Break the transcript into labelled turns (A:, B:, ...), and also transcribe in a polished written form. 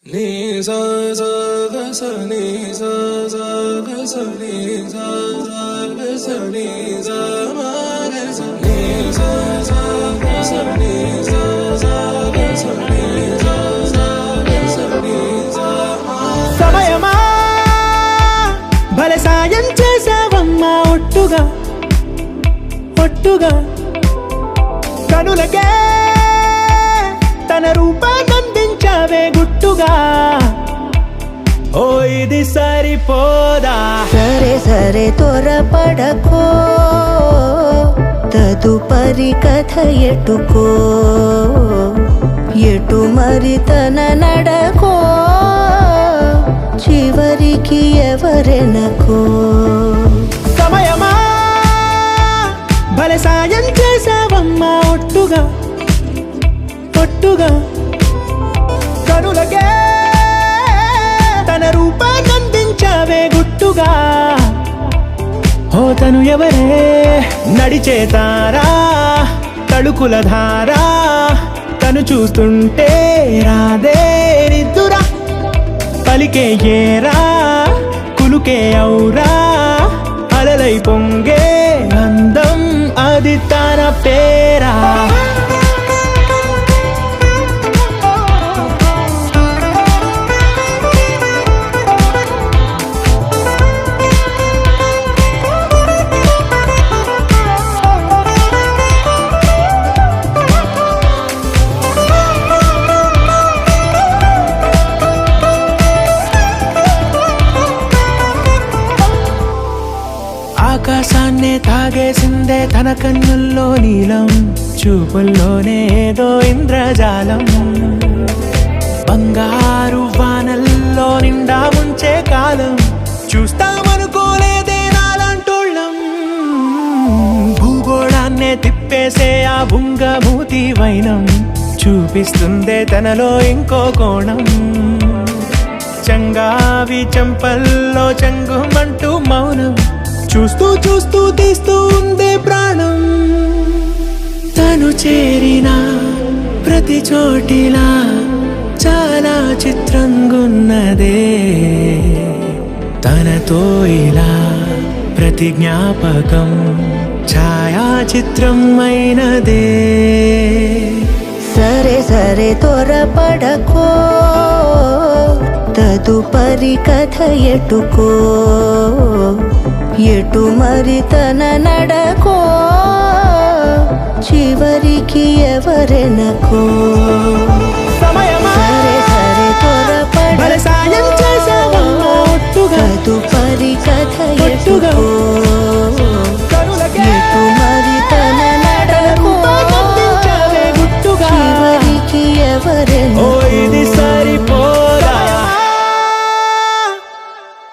A: నీ సా సా గ స నీ సా సా గ స నీ సా సా గ స నీ సా మా గ స నీ సా సా గ స నీ సా సా గ స నీ సా సా గ స నీ సా మా.
B: సమయమా భలే సాయం చేసావమ్మా ఒట్టుగా ఒట్టుగా కనులకే తన రూపాన్నందించావే గుట్టుగా. ఓ ఇది సరిపోదా?
C: సరే సరే త్వరపడకో, తదుపరి కథ ఎటుకో, ఎటు మరి తన నడకో, చివరికి ఎవరెనకో.
B: సమయమా భలే సాయం చేసావమ్మా ఒట్టుగా ఒట్టుగా కనులకే తన రూపాన్నందించావే గుట్టుగా. ఓ తను ఎవరే నడిచే తారా తళుకుల ధారా, తను చూస్తుంటే రాదే నిద్దురా, పలికే ఏరా కులుకే ఔరా, అలలై పొంగే అందం అది తన పేరా. ఆకాశాన్నే తాగేసిందే తన కన్నుల్లో నీలం, చూపుల్లోనే ఏదో ఇంద్రజాలం, బంగారు వానల్లో నిండా ఉంచే కాలం, చూస్తామనుకోలేదే నాలాంటోళ్ళం. భూగోళాన్నే తిప్పేసే ఆ బుంగమూతి వైనం, చూపిస్తుందే తనలో ఇంకో కోణం, చంగావి చంపల్లో చంగుమంటూ మౌనం, చూస్తూ చూస్తూ తీస్తూ ఉందే ప్రాణం. తను చేరిన ప్రతి చోటిలా చాలా చిత్రంగున్నదే, తనతో ఇలా ప్రతి జ్ఞాపకం ఛాయాచిత్రం అయినదే.
C: సరే సరే త్వరపడకో, తదుపరి కథ ఎటుకో, ఎటు మరి తన నడకో, చివరికి ఎవరెనకో.
B: సమయమా
C: సరే సరే
B: భలే సాయం చేసావమ్మా ఒట్టుగా
C: తదుపరి కథ
B: ఒట్టుగా
C: ఎటుకో,
B: కనులకే
C: ఎటు మరి తన నడకో,
B: రూపాన్నందించావే గుట్టుగా.
C: చివరికి ఎవరెనకో.